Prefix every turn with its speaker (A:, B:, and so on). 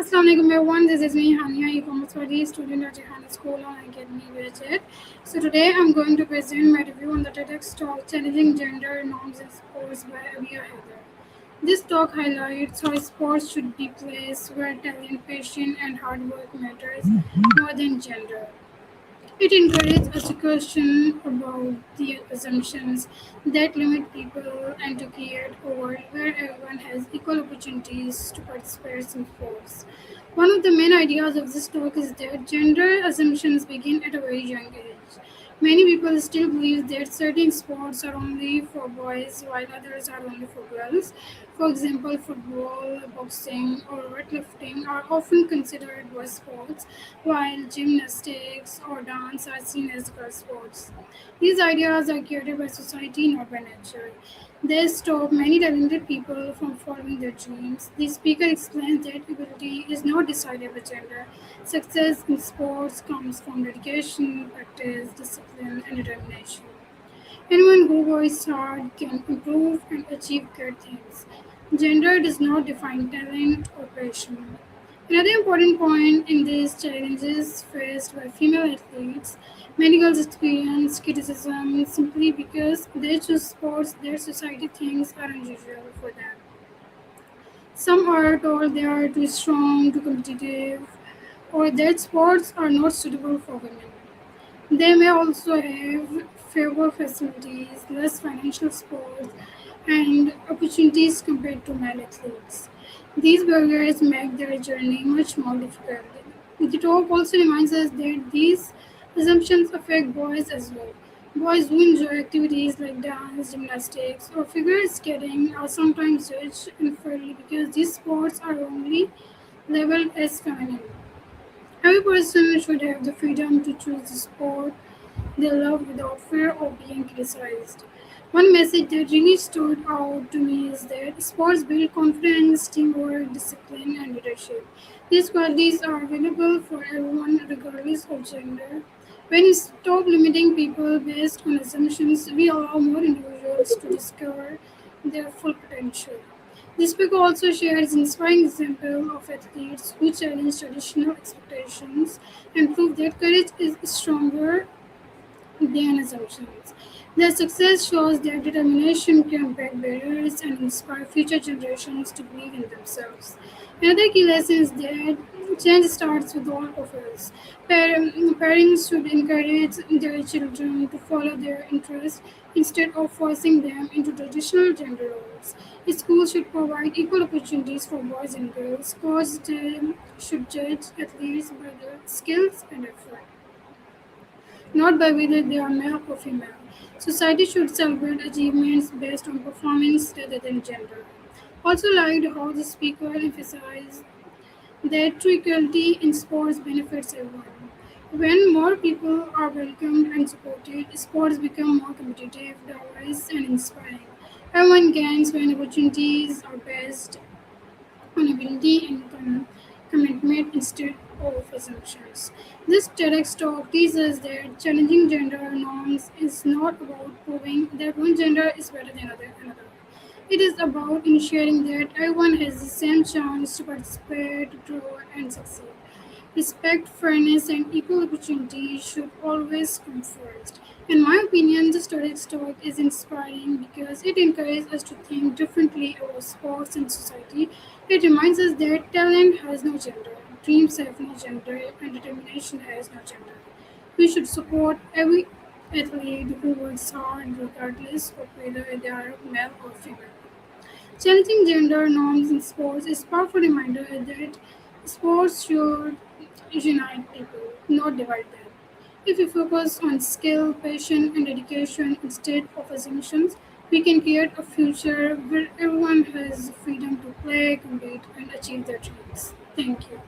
A: Assalamualaikum everyone, this is me Hania, e-commerce study student at Jehana School on Academy Budget. So today I'm going to present my review on the TEDx talk Challenging Gender Norms in Sports by Avia Heather. This talk highlights how sports should be placed where talent, passion and hard work matters more than gender. It encourages us to question about the assumptions that limit people and to create a world where everyone has equal opportunities to participate in sports. One of the main ideas of this talk is that gender assumptions begin at a very young age. Many people still believe that certain sports are only for boys while others are only for girls. For example, football, boxing, or weightlifting are often considered boys' sports, while gymnastics or dance are seen as girl sports. These ideas are created by society, not by nature. They stop many talented people from following their dreams. The speaker explains that ability is not decided by gender. Success in sports comes from dedication, practice, discipline, and determination. Anyone who works hard can improve and achieve great things. Gender does not define talent or passion. Another important point in these challenges faced by female athletes, many girls experience criticism simply because they choose sports that society thinks are unusual for them. Some are told they are too strong, too competitive, or that sports are not suitable for women. They may also have fewer facilities, less financial support, and opportunities compared to male athletes. These barriers make their journey much more difficult. The talk also reminds us that these assumptions affect boys as well. Boys who enjoy activities like dance, gymnastics, or figure skating are sometimes judged unfairly because these sports are only labeled as feminine. Every person should have the freedom to choose the sport they love without fear of being criticized. One message that really stood out to me is that sports build confidence, teamwork, discipline, and leadership. These qualities are available for everyone regardless of gender. When we stop limiting people based on assumptions, we allow more individuals to discover their full potential. This book also shares inspiring examples of athletes who challenge traditional expectations and prove that courage is stronger than assumptions. Their success shows that determination can break barriers and inspire future generations to believe in themselves. Another key lesson is that change starts with all of us. Parents should encourage their children to follow their interests instead of forcing them into traditional gender roles. Schools should provide equal opportunities for boys and girls. Coaches should judge athletes by their skills and effort, not by whether they are male or female. Society should celebrate achievements based on performance rather than gender. Also liked how the speaker emphasized that true equality in sports benefits everyone. When more people are welcomed and supported, sports become more competitive, diverse, and inspiring. Everyone gains when opportunities are based on ability and commitment instead of assumptions. This TEDx talk teaches that challenging gender norms is not about proving that one gender is better than another. It is about ensuring that everyone has the same chance to participate, grow, and succeed. Respect, fairness, and equal opportunity should always come first. In my opinion, the Stoic talk is inspiring because it encourages us to think differently about sports and society. It reminds us that talent has no gender, dreams have no gender, and determination has no gender. We should support every athlete who works hard regardless of whether they are male or female. Challenging gender norms in sports is a powerful reminder that sports should unite people, not divide them. If we focus on skill, passion, and dedication instead of assumptions, we can create a future where everyone has freedom to play, compete, and achieve their dreams. Thank you.